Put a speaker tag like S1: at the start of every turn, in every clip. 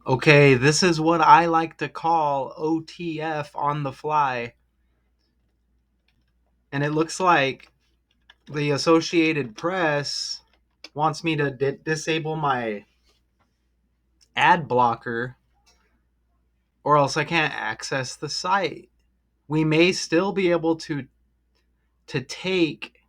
S1: Okay, this is what I like to call OTF on the fly. And it looks like the Associated Press wants me to disable my ad blocker or else I can't access the site. We may still be able to take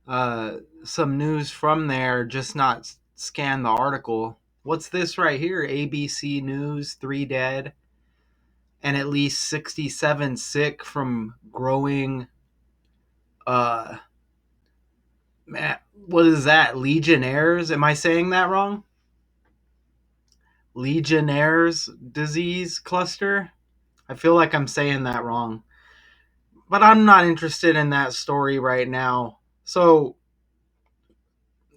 S1: some news from there, just not scan the article. What's this right here? ABC News, 3 dead and at least 67 sick from growing uh man, what is that? Legionnaires? Am I saying that wrong? Legionnaires disease cluster? I feel like I'm saying that wrong. But I'm not interested in that story right now. So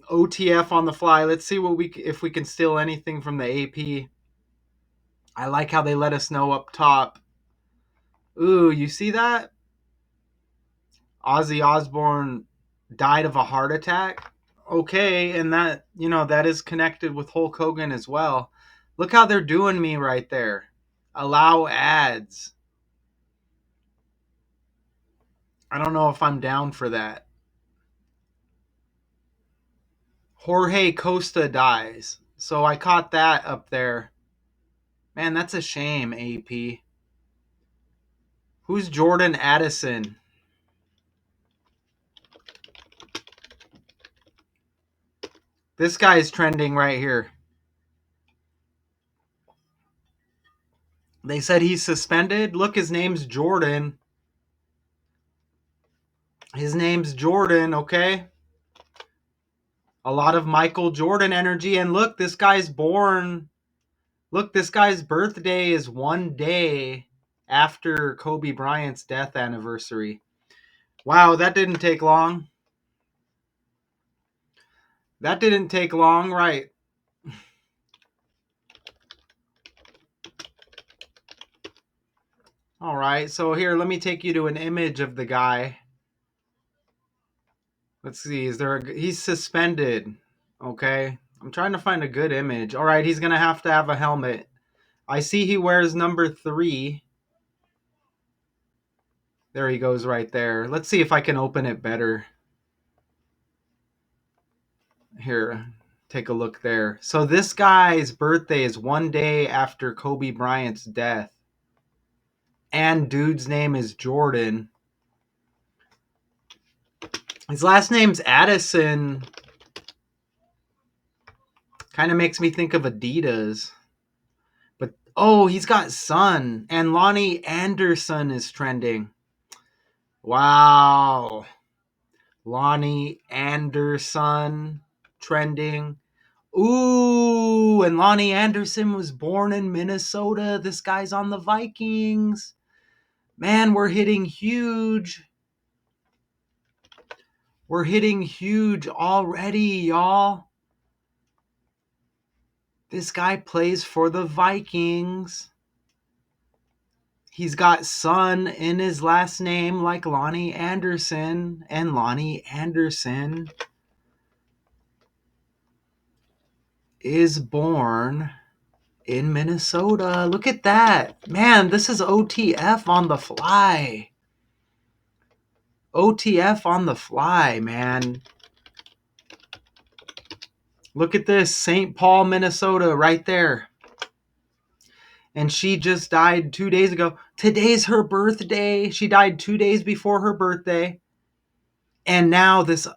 S1: OTF on the fly. Let's see what we if we can steal anything from the AP. I like how they let us know up top. Ooh, you see that? Ozzy Osbourne died of a heart attack. Okay, and that, that is connected with Hulk Hogan as well. Look how they're doing me right there. Allow ads. I don't know if I'm down for that. Jorge Costa dies. So I caught that up there. Man, that's a shame, AP. Who's Jordan Addison? This guy's trending right here. They said he's suspended. Look, his name's Jordan. His name's Jordan, okay? A lot of Michael Jordan energy. And look, this guy's born. Look, this guy's birthday is one day after Kobe Bryant's death anniversary. Wow, that didn't take long. That didn't take long, right? All right, so here, let me take you to an image of the guy. Let's see, he's suspended, okay? I'm trying to find a good image. All right, he's going to have a helmet. I see he wears number 3. There he goes right there. Let's see if I can open it better. Here, take a look there. So this guy's birthday is one day after Kobe Bryant's death. And dude's name is Jordan. His last name's Addison. Kind of makes me think of Adidas. But oh, he's got son. And Lonnie Anderson is trending. Wow. Lonnie Anderson trending. Ooh, and Lonnie Anderson was born in Minnesota. This guy's on the Vikings. Man, we're hitting huge. We're hitting huge already, y'all. This guy plays for the Vikings. He's got son in his last name like Lonnie Anderson. And Lonnie Anderson is born in Minnesota. Look at that. Man, this is OTF on the fly. OTF on the fly, man. Look at this. St. Paul, Minnesota, right there. And she just died 2 days ago. Today's her birthday. She died 2 days before her birthday. And now this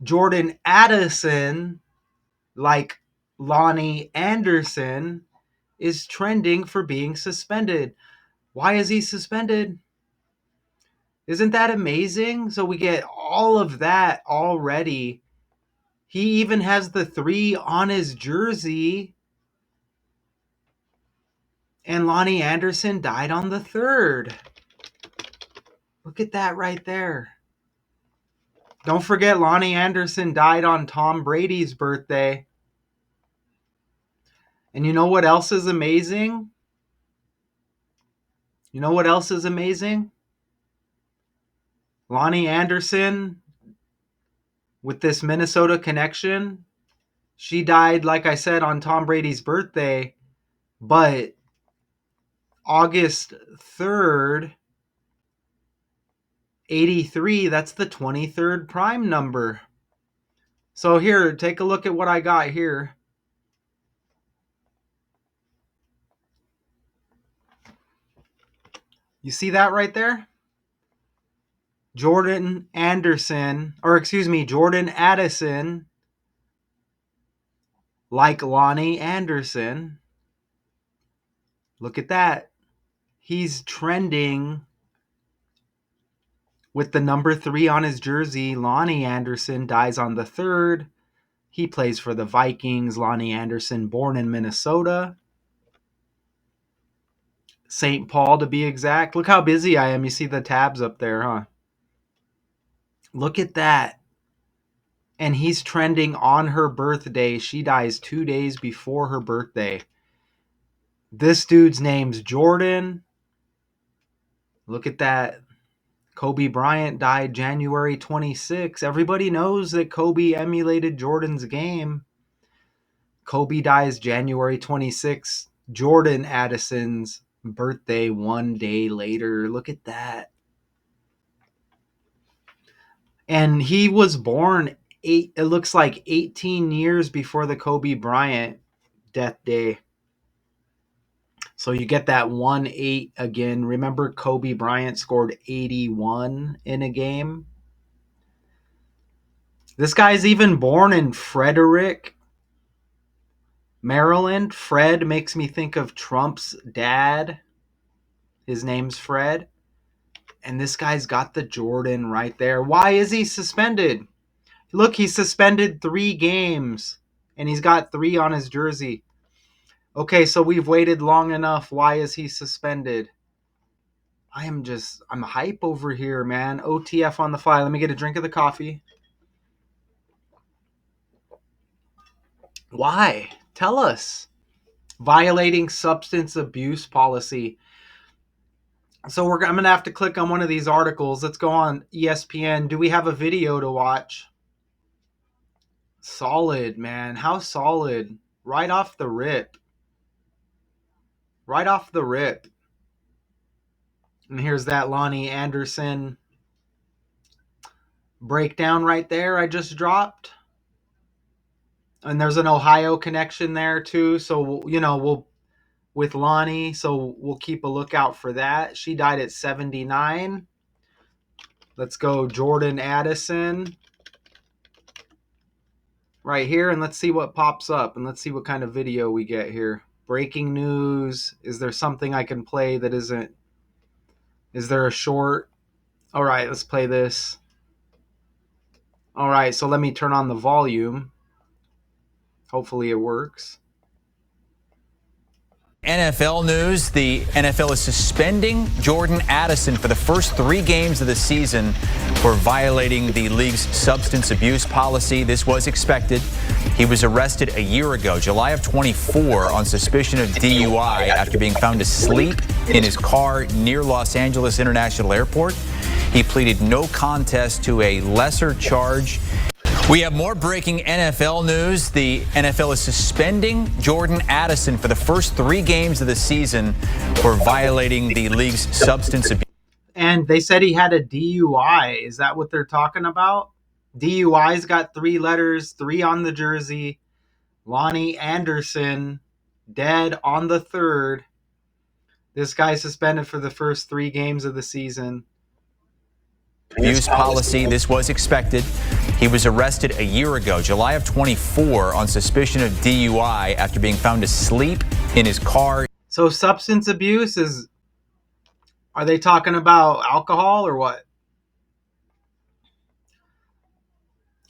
S1: Jordan Addison, like Lonnie Anderson, is trending for being suspended. Why is he suspended? Isn't that amazing? So we get all of that already. He even has the 3 on his jersey. And Lonnie Anderson died on the 3rd. Look at that right there. Don't forget, Lonnie Anderson died on Tom Brady's birthday. And you know what else is amazing? You know what else is amazing? Lonnie Anderson, with this Minnesota connection, She died, like I said, on Tom Brady's birthday, but August 3rd, 83, that's the 23rd prime number. So here, take a look at what I got here. You see that right there? Jordan Addison, like Lonnie Anderson. Look at that. He's trending with the number 3 on his jersey. Lonnie Anderson dies on the 3rd. He plays for the Vikings. Lonnie Anderson, born in Minnesota. St. Paul, to be exact. Look how busy I am. You see the tabs up there, huh? Look at that. And he's trending on her birthday. She dies 2 days before her birthday. This dude's name's Jordan. Look at that. Kobe Bryant died January 26. Everybody knows that Kobe emulated Jordan's game. Kobe dies January 26. Jordan Addison's birthday 1 day later. Look at that. And he was born it looks like 18 years before the Kobe Bryant death day. So you get that 1-8 again. Remember Kobe Bryant scored 81 in a game? This guy's even born in Frederick, Maryland. Fred makes me think of Trump's dad. His name's Fred. And this guy's got the Jordan right there. Why is he suspended? Look, he's suspended 3 games. And he's got 3 on his jersey. Okay, so we've waited long enough. Why is he suspended? I'm hype over here, man. OTF on the fly. Let me get a drink of the coffee. Why? Tell us. Violating substance abuse policy. So I'm going to have to click on one of these articles. Let's go on ESPN. Do we have a video to watch? Solid, man. How solid. Right off the rip. Right off the rip. And here's that Lonnie Anderson breakdown right there I just dropped. And there's an Ohio connection there too. So, we'll with Lonnie. So we'll keep a lookout for that. She died at 79. Let's go Jordan Addison right here. And let's see what pops up. And let's see what kind of video we get here. Breaking news. Is there something I can play that isn't? Is there a short? All right, let's play this. All right, so let me turn on the volume. Hopefully it works.
S2: NFL news. The NFL is suspending Jordan Addison for the first 3 games of the season for violating the league's substance abuse policy. This was expected. He was arrested a year ago, July of 24, on suspicion of DUI after being found asleep in his car near Los Angeles International Airport. He pleaded no contest to a lesser charge. We have more breaking NFL news. The NFL is suspending Jordan Addison for the first 3 games of the season for violating the league's substance abuse.
S1: And they said he had a DUI. Is that what they're talking about? DUI's got 3 letters, 3 on the jersey. Lonnie Anderson, dead on the 3rd. This guy suspended for the first 3 games of the season.
S2: Abuse policy. This was expected. He was arrested a year ago, July of 24, on suspicion of DUI after being found asleep in his car.
S1: So substance abuse is, are they talking about alcohol or what?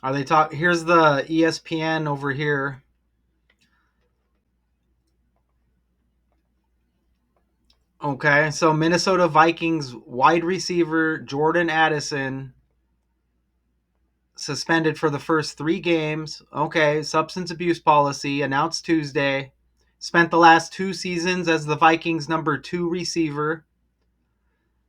S1: Are they here's the ESPN over here. Okay, so Minnesota Vikings wide receiver Jordan Addison suspended for the first 3 games. Okay, substance abuse policy announced Tuesday. Spent the last 2 seasons as the Vikings' number 2 receiver.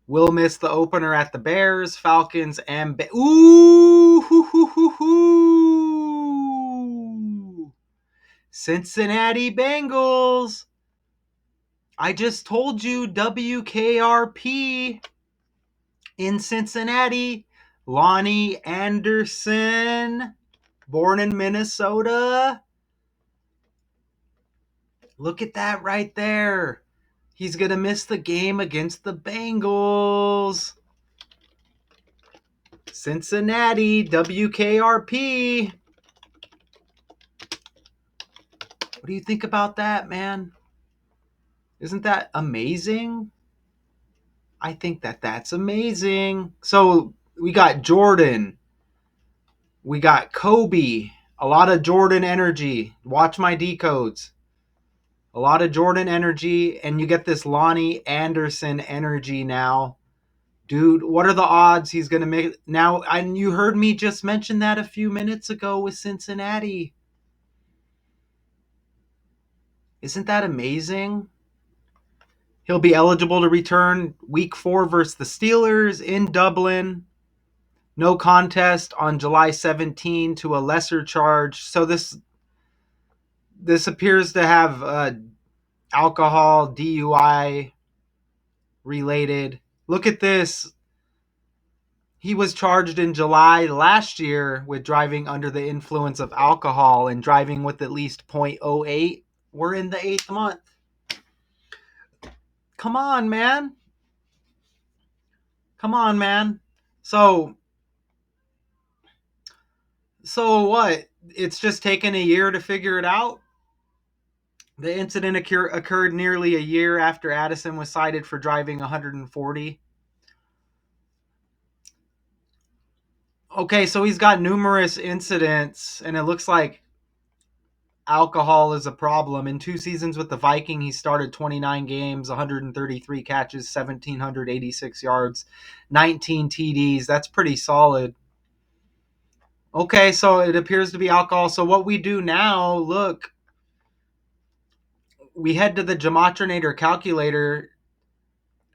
S1: Will miss the opener at the Bears, Falcons, and ooh, hoo, hoo, hoo, hoo. Cincinnati Bengals. I just told you WKRP in Cincinnati. Lonnie Anderson, born in Minnesota. Look at that right there. He's going to miss the game against the Bengals. Cincinnati, WKRP. What do you think about that, man? Isn't that amazing? I think that's amazing. So we got Jordan. We got Kobe. A lot of Jordan energy. Watch my decodes. A lot of Jordan energy. And you get this Lonnie Anderson energy now. Dude, what are the odds he's going to make now? And you heard me just mention that a few minutes ago with Cincinnati. Isn't that amazing? He'll be eligible to return week 4 versus the Steelers in Dublin. No contest on July 17 to a lesser charge. So this appears to have alcohol, DUI related. Look at this. He was charged in July last year with driving under the influence of alcohol and driving with at least 0.08. We're in the 8th month. Come on, man. Come on, man. So what? It's just taken a year to figure it out? The incident occurred nearly a year after Addison was cited for driving 140. Okay, so he's got numerous incidents, and it looks like alcohol is a problem. In 2 seasons with the Vikings, he started 29 games, 133 catches, 1,786 yards, 19 TDs. That's pretty solid. Okay, so it appears to be alcohol. So what we do now, look, we head to the Gematria calculator.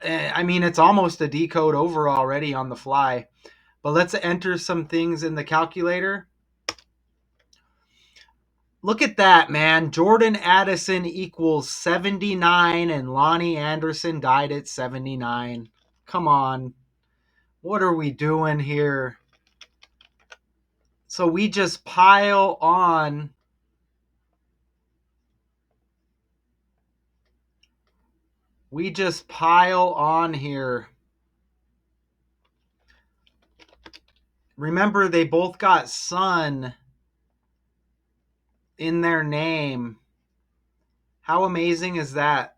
S1: I mean, it's almost a decode over already on the fly. But let's enter some things in the calculator. Look at that, man. Jordan Addison equals 79 and Lonnie Anderson died at 79. Come on. What are we doing here? So we just pile on. We just pile on here. Remember, they both got son in their name. How amazing is that?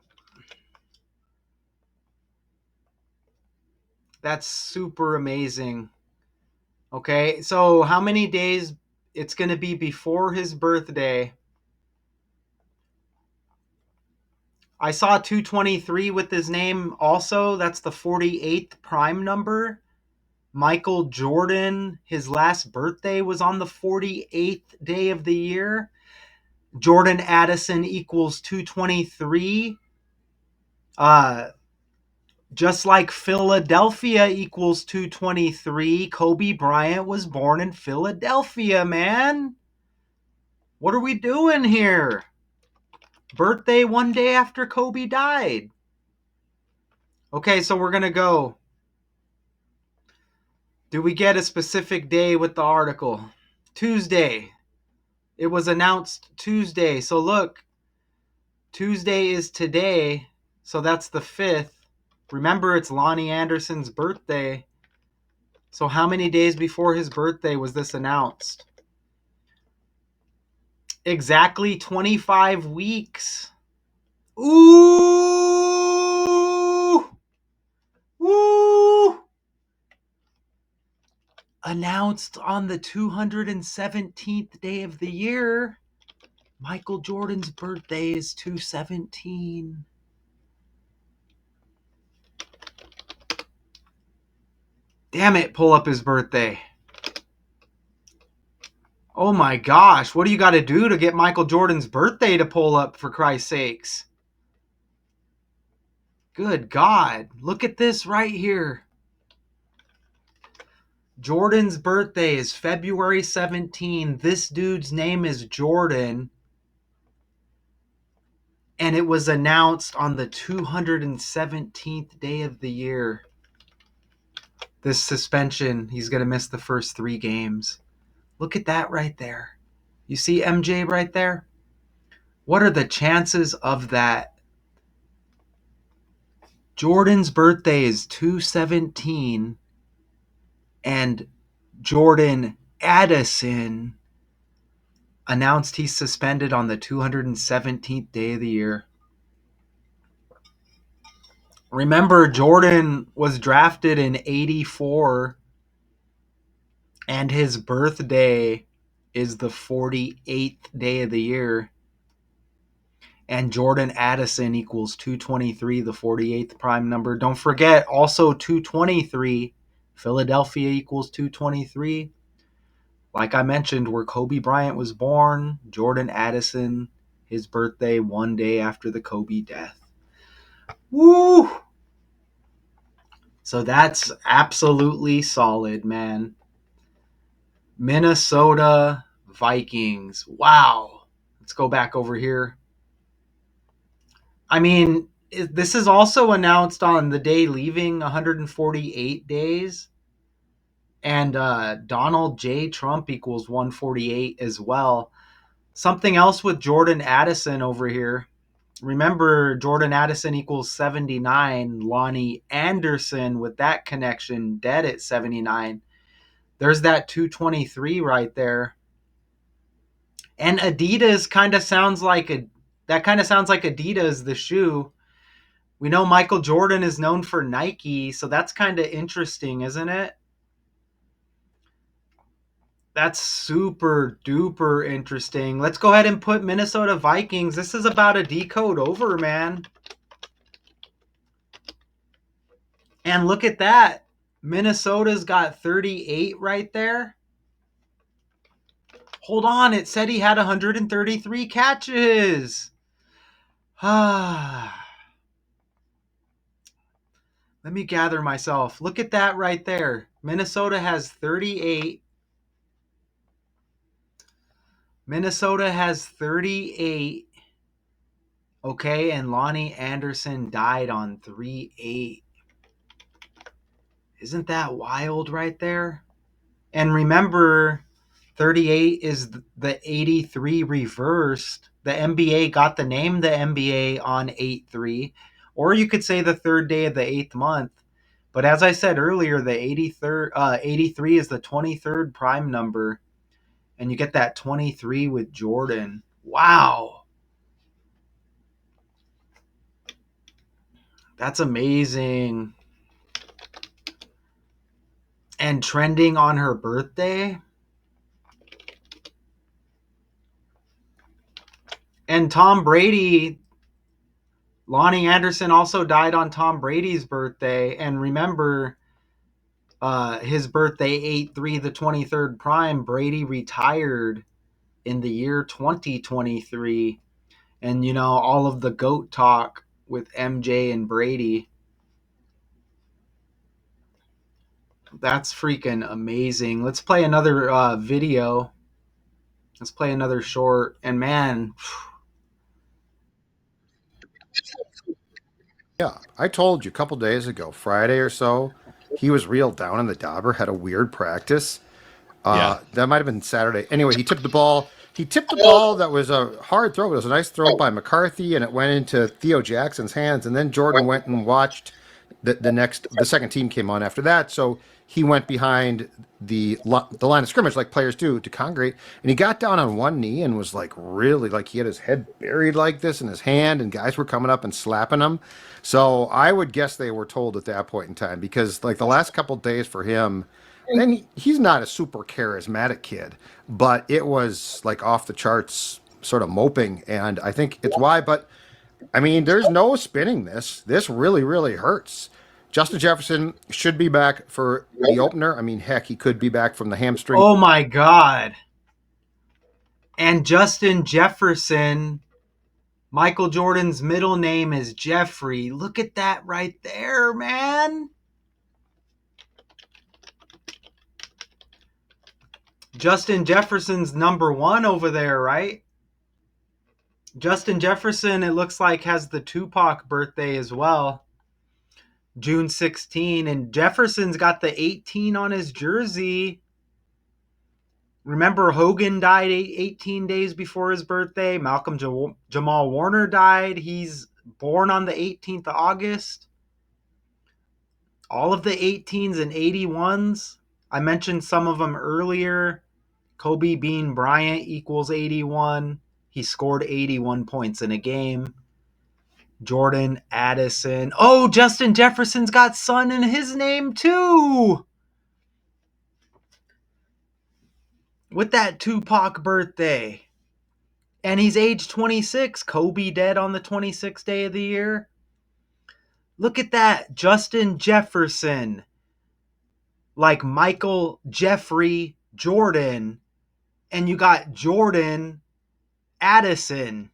S1: That's super amazing. Okay, so how many days it's going to be before his birthday? I saw 223 with his name also. That's the 48th prime number. Michael Jordan, his last birthday was on the 48th day of the year. Jordan Addison equals 223. Just like Philadelphia equals 223, Kobe Bryant was born in Philadelphia, man. What are we doing here? Birthday one day after Kobe died. Okay, so we're going to go. Do we get a specific day with the article? Tuesday. It was announced Tuesday. So look, Tuesday is today. So that's the 5th. Remember, it's Lonnie Anderson's birthday. So how many days before his birthday was this announced? Exactly 25 weeks. Ooh! Woo! Announced on the 217th day of the year. Michael Jordan's birthday is 217. Damn it, pull up his birthday. Oh my gosh, what do you got to do to get Michael Jordan's birthday to pull up, for Christ's sakes? Good God, look at this right here. Jordan's birthday is February 17. This dude's name is Jordan. And it was announced on the 217th day of the year. This suspension, he's going to miss the first 3 games. Look at that right there. You see MJ right there? What are the chances of that? Jordan's birthday is 217, and Jordan Addison announced he's suspended on the 217th day of the year. Remember, Jordan was drafted in 84, and his birthday is the 48th day of the year. And Jordan Addison equals 223, the 48th prime number. Don't forget, also 223, Philadelphia equals 223. Like I mentioned, where Kobe Bryant was born, Jordan Addison, his birthday 1 day after the Kobe death. Woo! So that's absolutely solid, man. Minnesota Vikings. Wow. Let's go back over here. I mean, this is also announced on the day leaving 148 days. And Donald J. Trump equals 148 as well. Something else with Jordan Addison over here. Remember, Jordan Addison equals 79. Lonnie Anderson with that connection, dead at 79. There's that 223 right there. And Adidas kind of sounds like Adidas, the shoe. We know Michael Jordan is known for Nike, so that's kind of interesting, isn't it? That's super duper interesting. Let's go ahead and put Minnesota Vikings. This is about a decode over, man. And look at that. Minnesota's got 38 right there. Hold on, it said he had 133 catches. Let me gather myself. Look at that right there. Minnesota has 38. Minnesota has 38. Okay, and Lonnie Anderson died on 3-8. Isn't that wild right there? And remember, 38 is the 83 reversed. The NBA got the name the NBA on 8-3. Or you could say the 3rd day of the 8th month. But as I said earlier, the 83 is the 23rd prime number. And you get that 23 with Jordan. Wow. That's amazing. And trending on her birthday. And Tom Brady, Lonnie Anderson also died on Tom Brady's birthday. And remember, his birthday, 8-3, the 23rd prime, Brady retired in the year 2023. And, you know, all of the GOAT talk with MJ and Brady. That's freaking amazing. Let's play another video. Let's play another short. And man,
S3: Yeah, I told you a couple days ago, Friday or so, he was real down in the dauber, had a weird practice. That might have been Saturday. Anyway, he tipped the ball. He tipped the ball that was a hard throw. It was a nice throw by McCarthy, and it went into Theo Jackson's hands. And then Jordan went and watched the second team came on after that. So he went behind the line of scrimmage like players do to congregate, and he got down on one knee and was like really like he had his head buried like this in his hand, and guys were coming up and slapping him. So I would guess they were told at that point in time because like the last couple of days for him. And he's not a super charismatic kid, but it was like off the charts sort of moping, and I think it's why. But I mean, there's no spinning this. This really, really hurts. Justin Jefferson should be back for the opener. I mean, heck, he could be back from the hamstring.
S1: oh my God. And Justin Jefferson, Michael Jordan's middle name is Jeffrey. Look at that right there, man. Justin Jefferson's number 1 over there, right? Justin Jefferson, it looks like, has the Tupac birthday as well. June 16, and Jefferson's got the 18 on his jersey. Remember, Hogan died 18 days before his birthday. Malcolm Jamal Warner died. He's born on the 18th of August. All of the 18s and 81s. I mentioned some of them earlier. Kobe Bean Bryant equals 81. He scored 81 points in a game. Jordan Addison. Oh, Justin Jefferson's got son in his name too. With that Tupac birthday. And he's age 26. Kobe dead on the 26th day of the year. Look at that. Justin Jefferson. Like Michael Jeffrey Jordan. And you got Jordan Addison.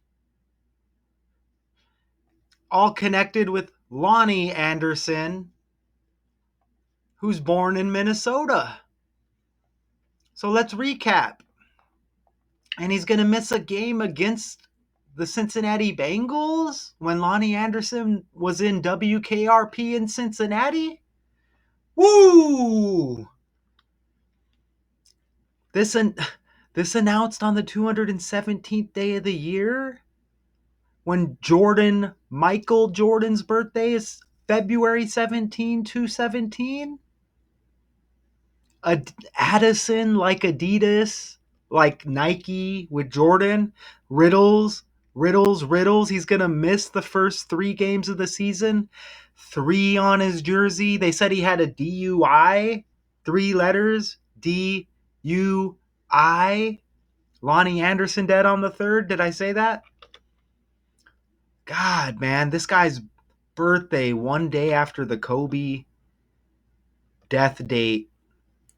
S1: All connected with Lonnie Anderson, who's born in Minnesota. So let's recap. And he's going to miss a game against the Cincinnati Bengals when Lonnie Anderson was in WKRP in Cincinnati? Woo! This announced on the 217th day of the year when Michael Jordan's birthday is February 17, 217. Addison like Adidas, like Nike with Jordan. Riddles. He's going to miss the first 3 games of the season. 3 on his jersey. They said he had a DUI. 3 letters. DUI. Lonnie Anderson dead on the 3rd. Did I say that? God, man. This guy's birthday one day after the Kobe death date.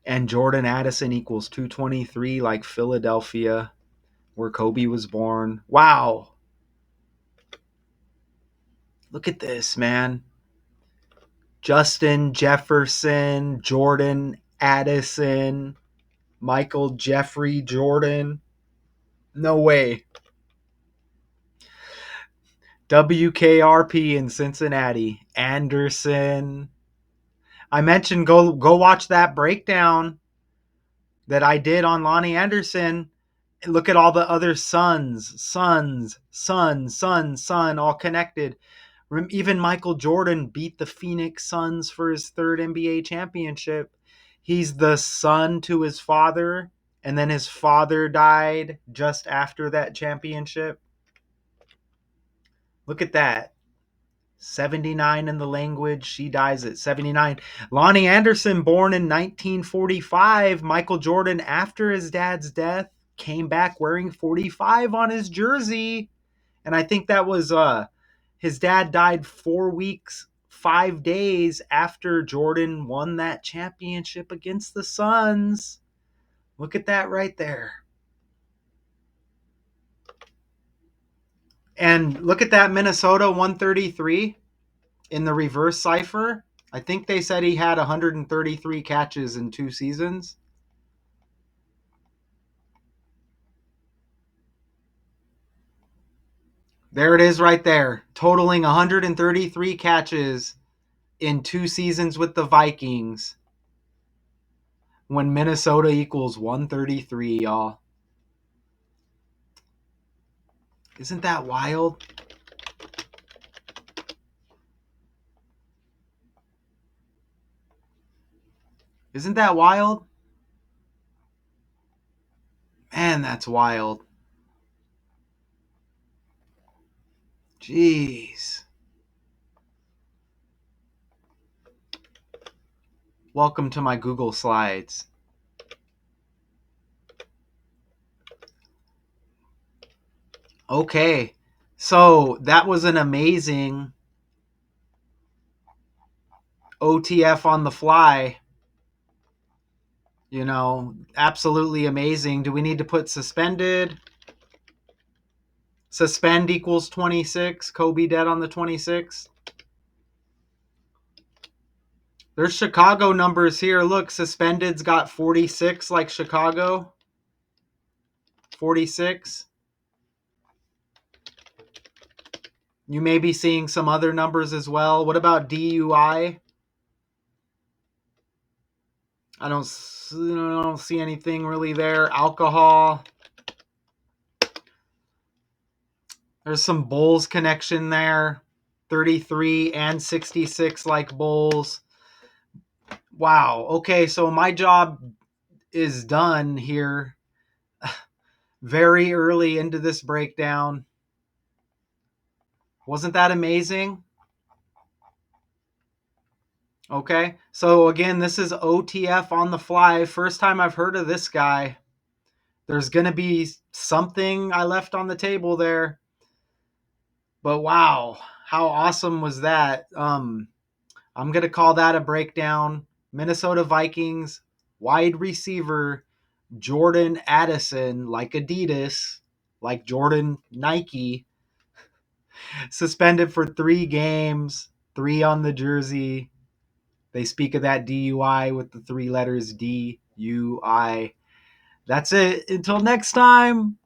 S1: And Jordan Addison equals 223 like Philadelphia, where Kobe was born. Wow. Look at this, man. Justin Jefferson, Jordan Addison, Michael Jeffrey Jordan. No way. WKRP in Cincinnati. Anderson. I mentioned go watch that breakdown that I did on Lonnie Anderson. Look at all the other sons, all connected. Even Michael Jordan beat the Phoenix Suns for his 3rd NBA championship. He's the son to his father, and then his father died just after that championship. Look at that. 79 in the language. She dies at 79. Lonnie Anderson, born in 1945. Michael Jordan, after his dad's death, came back wearing 45 on his jersey. And I think that was his dad died 4 weeks, 5 days after Jordan won that championship against the Suns. Look at that right there. And look at that Minnesota 133 in the reverse cipher. I think they said he had 133 catches in 2 seasons. There it is right there, totaling 133 catches in 2 seasons with the Vikings when Minnesota equals 133, y'all. Isn't that wild? Isn't that wild? Man, that's wild. Jeez. Welcome to my Google Slides. Okay, so that was an amazing OTF on the fly. You know, absolutely amazing. Do we need to put suspended? Suspend equals 26. Kobe dead on the 26th. There's Chicago numbers here. Look, suspended's got 46 like Chicago. 46. You may be seeing some other numbers as well. What about DUI? I don't see anything really there. Alcohol. There's some Bulls connection there. 33 and 66 like Bulls. Wow. Okay, so my job is done here very early into this breakdown. Wasn't that amazing? Okay, so again, this is OTF on the fly. First time I've heard of this guy. There's going to be something I left on the table there. But wow, how awesome was that? I'm going to call that a breakdown. Minnesota Vikings wide receiver Jordan Addison, like Adidas, like Jordan Nike, suspended for 3 games, 3 on the jersey. They speak of that DUI with the 3 letters DUI. That's it. Until next time.